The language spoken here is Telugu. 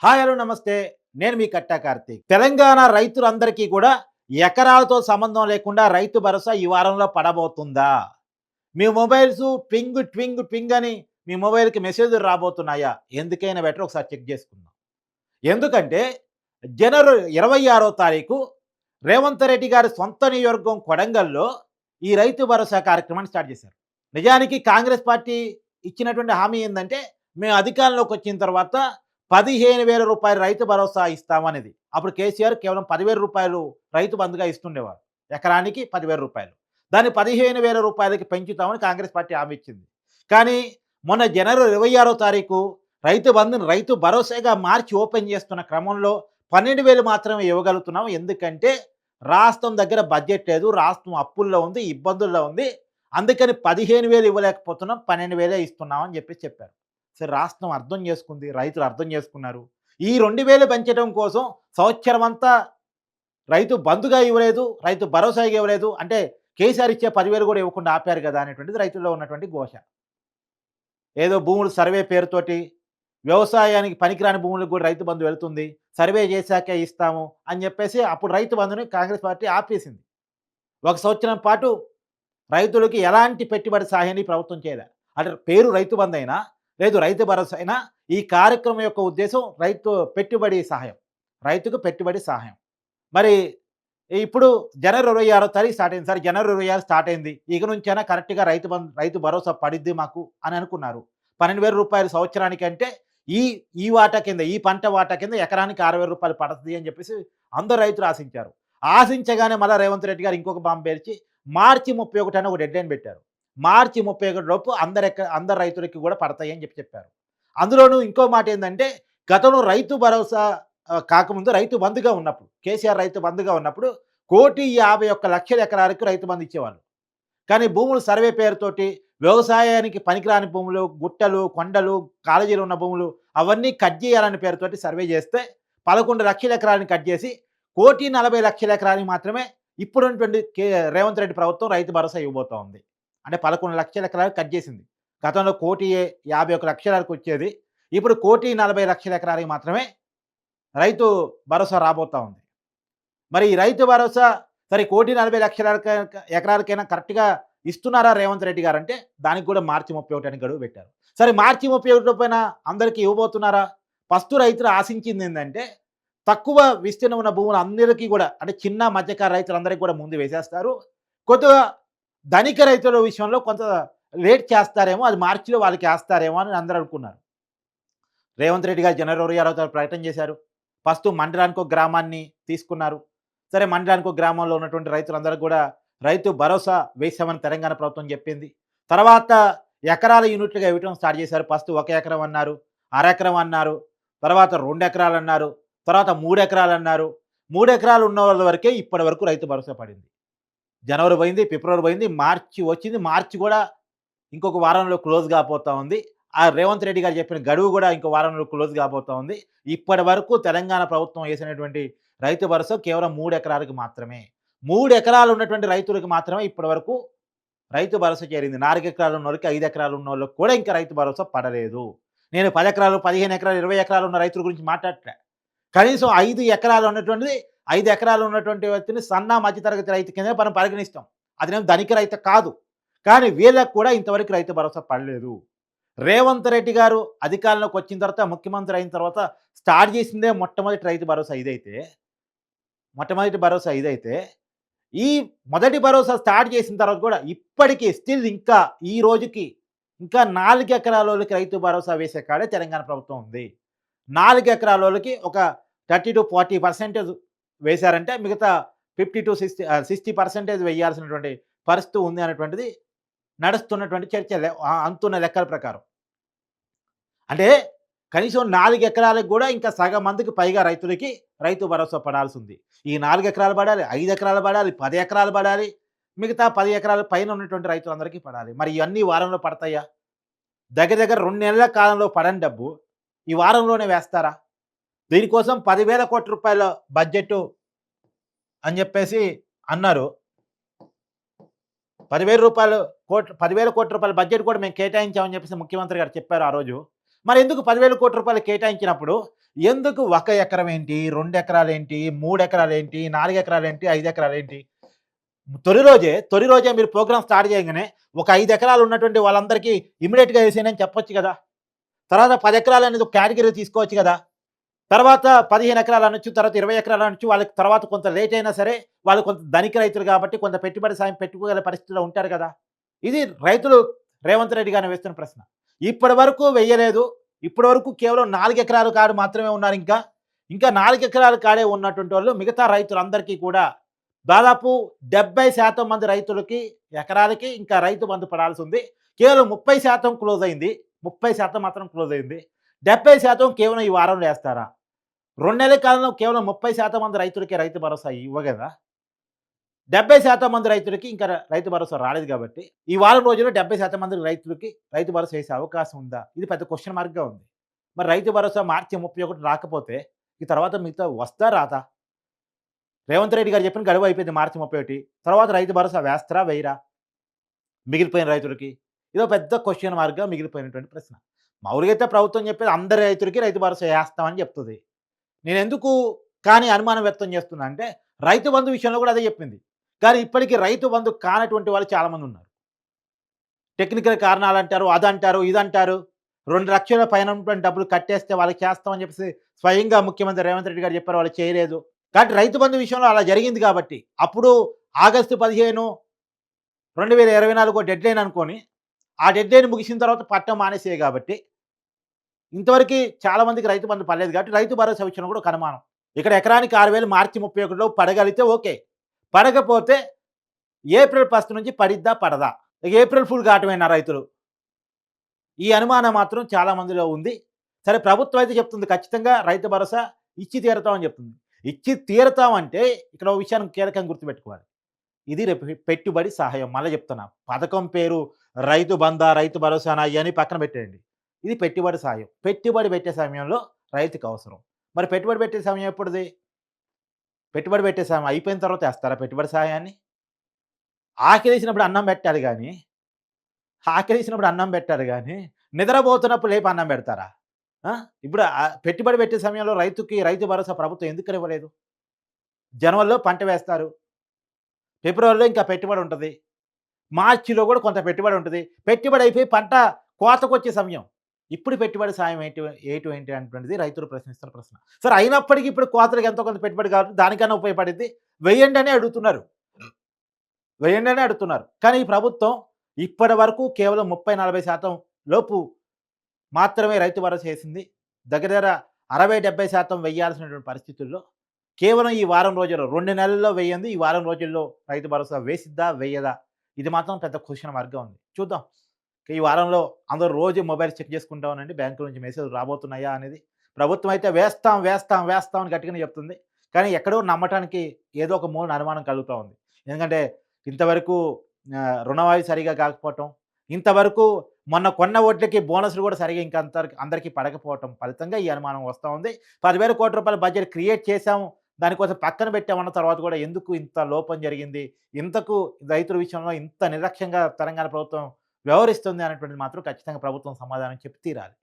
హాయ్ హలో నమస్తే. నేను మీ కట్టా కార్తీక్. తెలంగాణ రైతులందరికీ కూడా ఎకరాలతో సంబంధం లేకుండా రైతు భరోసా ఈ వారంలో పడబోతుందా? మీ మొబైల్స్ ట్వింగ్ ట్వింగ్ ట్వింగ్ అని మీ మొబైల్‌కి మెసేజ్‌లు రాబోతున్నాయా? ఎందుకైనా బెటర్ ఒకసారి చెక్ చేసుకుందాం. ఎందుకంటే జనవరి 26వ తారీఖు రేవంత్ రెడ్డి గారి సొంత నియోజకవర్గం కొడంగల్‌లో ఈ రైతు భరోసా కార్యక్రమాన్ని స్టార్ట్ చేశారు. నిజానికి కాంగ్రెస్ పార్టీ ఇచ్చినటువంటి హామీ ఏందంటే, మేము అధికారంలోకి వచ్చిన తర్వాత రూ. 15,000 రైతు భరోసా ఇస్తామనేది. అప్పుడు కేసీఆర్ కేవలం రూ. 10,000 రైతు బంధుగా ఇస్తుండేవారు. ఎకరానికి రూ. 10,000. దాన్ని రూ. 15,000కి పెంచుతామని కాంగ్రెస్ పార్టీ హామీ ఇచ్చింది. కానీ మొన్న జనవరి 26వ తారీఖు రైతు బంధుని రైతు భరోసాగా మార్చి ఓపెన్ చేస్తున్న క్రమంలో 12,000 మాత్రమే ఇవ్వగలుగుతున్నాం. ఎందుకంటే రాష్ట్రం దగ్గర బడ్జెట్ లేదు. రాష్ట్రం అప్పుల్లో ఉంది, ఇబ్బందుల్లో ఉంది. అందుకని 15,000 ఇవ్వలేకపోతున్నాం. 12,000 ఇస్తున్నాం అని చెప్పారు. సరే, రాష్ట్రం అర్థం చేసుకుంది. రైతులు అర్థం చేసుకున్నారు. ఈ 2,000 పెంచడం కోసం సంవత్సరమంతా రైతు బంధుగా ఇవ్వలేదు, రైతు భరోసాగా ఇవ్వలేదు. అంటే కేసీఆర్ ఇచ్చే 10,000 కూడా ఇవ్వకుండా ఆపారు కదా అనేటువంటిది రైతుల్లో ఉన్నటువంటి ఘోష. ఏదో భూములు సర్వే పేరుతోటి వ్యవసాయానికి పనికిరాని భూములకు కూడా రైతు బంధు వెళ్తుంది. సర్వే చేశాకే ఇస్తాము అని చెప్పేసి అప్పుడు రైతు బంధుని కాంగ్రెస్ పార్టీ ఆపేసింది. ఒక సంవత్సరం పాటు రైతులకి ఎలాంటి పెట్టుబడి సహాయాన్ని ప్రభుత్వం చేయలే. అంటే పేరు రైతు బంధు అయినా, లేదు రైతు భరోసా అయినా, ఈ కార్యక్రమం యొక్క ఉద్దేశం రైతు పెట్టుబడి సహాయం. రైతుకు పెట్టుబడి సహాయం. మరి ఇప్పుడు జనవరి 26వ తారీఖు స్టార్ట్ అయింది. సరే, జనవరి 26 స్టార్ట్ అయింది. ఇక నుంచైనా కరెక్ట్‌గా రైతు భరోసా పడిద్ది మాకు అని అనుకున్నారు. రూ. 12,000 సంవత్సరానికి అంటే ఈ ఈ వాటా కింద, ఈ పంట వాటా కింద ఎకరానికి రూ. 60,000 పడతది అని చెప్పేసి అందరు రైతులు ఆశించారు. ఆశించగానే మళ్ళా రేవంత్ రెడ్డి గారు ఇంకొక బాంబు పేల్చి మార్చి 31 అని ఒక డెడ్‌లైన్ పెట్టారు. మార్చి 31 లోపు అందరు రైతులకి కూడా పడతాయి అని చెప్పారు. అందులోనూ ఇంకో మాట ఏందంటే, గతంలో రైతు భరోసా కాకముందు రైతు బంధుగా ఉన్నప్పుడు, కేసీఆర్ రైతు బంధుగా ఉన్నప్పుడు 1,51,00,000 ఎకరాలకు రైతు బంధు ఇచ్చేవాళ్ళు. కానీ భూములు సర్వే పేరుతోటి వ్యవసాయానికి పనికిరాని భూములు, గుట్టలు, కొండలు, కాలేజీలు ఉన్న భూములు అవన్నీ కట్ చేయాలనే పేరుతోటి సర్వే చేస్తే 11,00,000 ఎకరాలని కట్ చేసి 1,40,00,000 ఎకరానికి మాత్రమే ఇప్పుడున్నటువంటి రేవంత్ రెడ్డి ప్రభుత్వం రైతు భరోసా ఇవ్వబోతా ఉంది. అంటే 11,00,000 ఎకరాలు కట్ చేసింది. గతంలో 1,51,00,000 వచ్చేది. ఇప్పుడు 1,40,00,000 ఎకరానికి మాత్రమే రైతు భరోసా రాబోతా ఉంది. మరి ఈ రైతు భరోసా సరే 1,40,00,000 ఎకరాలకైనా కరెక్ట్‌గా ఇస్తున్నారా రేవంత్ రెడ్డి గారంటే, దానికి కూడా మార్చి 31 అని గడువు పెట్టారు. సరే, మార్చి 31 పైన అందరికీ ఇవ్వబోతున్నారా? ఫస్ట్ రైతులు ఆశించింది ఏందంటే, తక్కువ విస్తీర్ణం ఉన్న భూములు అందరికీ కూడా, అంటే చిన్న మధ్యకారు రైతులందరికీ కూడా ముందు వేసేస్తారు. కొద్దిగా ధనిక రైతుల విషయంలో కొంత లేట్ చేస్తారేమో, అది మార్చిలో వాళ్ళకి ఏస్తారేమో అని అందరూ అనుకున్నారు. రేవంత్ రెడ్డి గారు జనవరి 26వ తారీఖు ప్రకటన చేశారు. ఫస్ట్ మండలానికి ఒక గ్రామాన్ని తీసుకున్నారు. సరే, మండలానికి ఒక గ్రామంలో ఉన్నటువంటి రైతులందరూ కూడా రైతు భరోసా వేశామని తెలంగాణ ప్రభుత్వం చెప్పింది. తర్వాత ఎకరాల యూనిట్లుగా ఇవ్వటం స్టార్ట్ చేశారు. ఫస్ట్ 1 ఎకరం అన్నారు, అరెకరం అన్నారు, తర్వాత 2 ఎకరాలు అన్నారు, తర్వాత 3 ఎకరాలు అన్నారు. 3 ఎకరాలు ఉన్న వాళ్ళ వరకే ఇప్పటి వరకు రైతు భరోసా పడింది. జనవరి పోయింది, ఫిబ్రవరి పోయింది, మార్చి వచ్చింది. మార్చి కూడా ఇంకొక వారంలో క్లోజ్ కాబోతా ఉంది. ఆ రేవంత్ రెడ్డి గారు చెప్పిన గడువు కూడా ఇంకో వారంలో క్లోజ్ కాబోతా ఉంది. ఇప్పటి వరకు తెలంగాణ ప్రభుత్వం వేసినటువంటి రైతు భరోసా కేవలం 3 ఎకరాలకు మాత్రమే. 3 ఎకరాలు ఉన్నటువంటి రైతులకు మాత్రమే ఇప్పటి వరకు రైతు భరోసా చేరింది. 4 ఎకరాలు ఉన్నోళ్ళకి, 5 ఎకరాలు ఉన్నోళ్ళకి కూడా ఇంకా రైతు భరోసా పడలేదు. నేను 10 ఎకరాలు, 15 ఎకరాలు, 20 ఎకరాలు ఉన్న రైతుల గురించి మాట్లాడట్లే. కనీసం 5 ఎకరాలు ఉన్నటువంటిది, 5 ఎకరాలు ఉన్నటువంటి వ్యక్తిని సన్న మధ్యతరగతి రైతు కింద మనం పరిగణిస్తాం. అదేం ధనిక రైతు కాదు. కానీ వీళ్ళకి కూడా ఇంతవరకు రైతు భరోసా పడలేదు. రేవంత్ రెడ్డి గారు అధికారంలోకి వచ్చిన తర్వాత, ముఖ్యమంత్రి అయిన తర్వాత స్టార్ట్ చేసిందే మొట్టమొదటి భరోసా ఇదైతే, ఈ మొదటి భరోసా స్టార్ట్ చేసిన తర్వాత కూడా ఇప్పటికీ స్టిల్ ఇంకా ఈ రోజుకి ఇంకా 4 ఎకరాలోళ్ళకి రైతు భరోసా వేసే కాడే తెలంగాణ ప్రభుత్వం ఉంది. 4 ఎకరాలోళ్ళకి ఒక 30-40% వేశారంటే, మిగతా 50-60% వేయాల్సినటువంటి పరిస్థితి ఉంది అనేటువంటిది నడుస్తున్నటువంటి చర్చ అంతున్న లెక్కల ప్రకారం. అంటే కనీసం 4 ఎకరాలకు కూడా ఇంకా సగం మందికి పైగా రైతులకి రైతు భరోసా పడాల్సింది. ఈ 4 ఎకరాలు పడాలి, 5 ఎకరాలు పడాలి, 10 ఎకరాలు పడాలి, మిగతా 10 ఎకరాల పైన ఉన్నటువంటి రైతులందరికీ పడాలి. మరి ఇవన్నీ వారంలో పడతాయా? దగ్గర దగ్గర 2 నెలల కాలంలో పడని డబ్బు ఈ వారంలోనే వేస్తారా? దీనికోసం రూ. 10,000 బడ్జెట్ అని చెప్పేసి అన్నారు. రూ. 10,000 బడ్జెట్ కూడా మేము కేటాయించామని చెప్పేసి ముఖ్యమంత్రి గారు చెప్పారు ఆ రోజు. మరి ఎందుకు రూ. 10,000 కేటాయించినప్పుడు ఎందుకు ఒక ఎకరం ఏంటి? 2 ఎకరాలేంటి? 3 ఎకరాలేంటి? 4 ఎకరాలేంటి? 5 ఎకరాలేంటి? తొలి రోజే మీరు ప్రోగ్రామ్ స్టార్ట్ చేయంగానే ఒక 5 ఎకరాలు ఉన్నటువంటి వాళ్ళందరికీ ఇమ్మీడియేట్‌గా ఏసేయనని చెప్పొచ్చు గదా! తర్వాత 10 ఎకరాలనేది ఒక కేటగరీ తీసుకోవచ్చు గదా! తర్వాత 15 ఎకరాలు అనొచ్చు. తర్వాత 20 ఎకరాలు అనొచ్చు. వాళ్ళకి తర్వాత కొంత లేట్ అయినా సరే, వాళ్ళు కొంత ధనిక రైతులు కాబట్టి కొంత పెట్టుబడి సాయం పెట్టుకోగల పరిస్థితిలో ఉంటారు గదా! ఇది రైతులు రేవంత్ రెడ్డి గారిని వేస్తున్న ప్రశ్న. ఇప్పటి వరకు వెయ్యలేదు. ఇప్పటి వరకు కేవలం 4 ఎకరాల కాడు మాత్రమే ఉన్నారింకా. ఇంకా 4 ఎకరాల కాడే ఉన్నటువంటోళ్ళు మిగతా రైతులందరికీ కూడా దాదాపు 70% మంది రైతులకి ఎకరాలకి ఇంకా రైతు బంధు పడాల్సుంది. కేవలం 30% క్లోజ్ అయింది. 30% మాత్రం క్లోజ్ అయింది. 70% కేవలం ఈ వారంలో ఏస్తారా? 2 నెలల కాలంలో కేవలం 30% మంది రైతులకే రైతు భరోసా ఇవ్వగలరా? 70% మంది రైతులకి ఇంకా రైతు భరోసా రాలేదు గాబట్టి, ఈ వారం రోజుల్లో 70% మంది రైతులకి రైతు భరోసా ఏసే అవకాశం ఉందా? ఇది పెద్ద క్వెషన్ మార్క్‌గా ఉంది. మరి రైతు భరోసా మార్చి 31 రాకపోతే, ఈ తర్వాత మిగతా వస్తా? రాదా? రేవంత్ రెడ్డి గారు చెప్పిన గడువు అయిపోయింది మార్చి 31. తర్వాత రైతు భరోసా వేస్తారా? వేయరా? మిగిలిపోయిన రైతులకి? ఇదో పెద్ద క్వెషన్ మార్క్‌గా మిగిలిపోయినటువంటి ప్రశ్న. మామూలుగా అయితే ప్రభుత్వం చెప్పేది అందరి రైతులకి రైతు భరోసా ఏస్తామని చెప్తది. నేనెందుకు కానీ అనుమానం వ్యక్తం చేస్తున్నా అంటే, రైతు బంధు విషయంలో కూడా అదే చెప్పింది. కానీ ఇప్పటికి రైతు బంధు కానటువంటి వాళ్ళు చాలామందున్నారు. టెక్నికల్ కారణాలంటారు, అదంటారు, ఇదంటారు. 2,00,000 పైన ఉన్నటువంటి డబ్బులు కట్టేస్తే వాళ్ళకి చేస్తామని చెప్పేసి స్వయంగా ముఖ్యమంత్రి రేవంత్ రెడ్డి గారు చెప్పారు. వాళ్ళు చేయలేదు. కాబట్టి రైతు బంధు విషయంలో అలా జరిగింది కాబట్టి, అప్పుడు ఆగస్టు 15, 2024 డెడ్‌లైన్ అనుకోని, ఆ డెడ్‌లైన్ ముగిసిన తర్వాత పట్టడం మానేసేయి కాబట్టి, ఇంతవరకి చాలా మందికి రైతు బంధు పడలేదు కాబట్టి, రైతు భరోసా విషయంలో కూడా ఒక అనుమానం. ఇక్కడ ఎకరానికి 6,000 మార్చి 31 పడగలిగితే ఓకే. పడకపోతే ఏప్రిల్ 1 నుంచి పడిద్దా? పడదా? ఇక ఏప్రిల్ ఫుల్ కావటమేనా రైతులు? ఈ అనుమానం మాత్రం చాలా మందిలో ఉంది. సరే ప్రభుత్వం అయితే చెప్తుంది ఖచ్చితంగా రైతు భరోసా ఇచ్చి తీరతామని చెప్తుంది. ఇచ్చి తీరతామంటే ఇక్కడ ఓ విషయాన్ని కీలకంగా గుర్తుపెట్టుకోవాలి. ఇది రేపు పెట్టుబడి సహాయం. మళ్ళా చెప్తున్నా. పథకం పేరు రైతు బందా, రైతు భరోసానా ఇయన్నీ పక్కన పెట్టేయండి. ఇది పెట్టుబడి సాయం. పెట్టుబడి పెట్టే సమయంలో రైతుకు అవసరం. మరి పెట్టుబడి పెట్టే సమయం ఎప్పుడుది? పెట్టుబడి పెట్టే సమయం అయిపోయిన తర్వాత ఏస్తారా పెట్టుబడి సహాయాన్ని? ఆకలేసినప్పుడు అన్నం పెట్టాలి గానీ, ఆకలేసినప్పుడు అన్నం పెట్టాలి గానీ, నిద్రపోతున్నప్పుడు లేపి అన్నం పెడతారా? ఆ! ఇప్పుడు పెట్టుబడి పెట్టే సమయంలో రైతుకి రైతు భరోసా ప్రభుత్వం ఎందుకనివ్వలేదు? జనవరిలో పంట వేస్తారు. ఫిబ్రవరిలో ఇంకా పెట్టుబడి ఉంటది. మార్చిలో కూడా కొంత పెట్టుబడి ఉంటది. పెట్టుబడి అయిపోయి పంట కోతకొచ్చే సమయం. ఇప్పుడు పెట్టుబడి సాయం ఏంటి అనేటువంటిది రైతులు ప్రశ్నిస్తున్న ప్రశ్న. సరే అయినప్పటికీ ఇప్పుడు కోతలకి ఎంతో కొంత పెట్టుబడి కాబట్టి దానికన్నా ఉపయోగపడిద్ది. వేయండి అనే అడుగుతున్నారు. వేయండి అనే అడుగుతున్నారు. కానీ ఈ ప్రభుత్వం ఇప్పటి వరకు కేవలం 30, 40% లోపు మాత్రమే రైతు భరోసా ఏసింది. దగ్గర దగ్గర 60, 70% వెయ్యాల్సినటువంటి పరిస్థితుల్లో కేవలం ఈ వారం రోజుల్లో 2 నెలల్లో వేయంది. ఈ వారం రోజుల్లో రైతు భరోసా వేసిద్దా? వేయదా? ఇది మాత్రం పెద్ద క్వెషన్ మార్క్‌గా ఉంది. చూద్దాం. ఈ వారంలో అందరూ రోజు మొబైల్ చెక్ చేసుకుంటా ఉండండి. బ్యాంకుల నుంచి మెసేజ్‌లు రాబోతున్నాయా అనేది. ప్రభుత్వం అయితే వేస్తాం, వేస్తాం, వేస్తాం అని గట్టిగానే చెప్తుంది. కానీ ఎక్కడో నమ్మటానికి ఏదో ఒక మూలన అనుమానం కలుగుతా ఉంది. ఎందుకంటే ఇంతవరకు రుణమాఫీ సరిగ్గా కాకపోవటం, ఇంతవరకు మొన్న కొన్న ఓట్లకి బోనస్‌లు కూడా సరిగ్గా ఇంకా అందరికి పడకపోవటం ఫలితంగా ఈ అనుమానం వస్తా ఉంది. రూ. 10,000 బడ్జెట్ క్రియేట్ చేశాము. దానికోసం పక్కన పెట్టామన్న తర్వాత కూడా ఎందుకు ఇంత లోపం జరిగింది? ఇంతకు రైతుల విషయంలో ఇంత నిర్లక్ష్యంగా తెలంగాణ ప్రభుత్వం వ్యవహరిస్తుంది అనేటువంటిది మాత్రం ఖచ్చితంగా ప్రభుత్వం సమాధానం చెప్పి తీరాలి.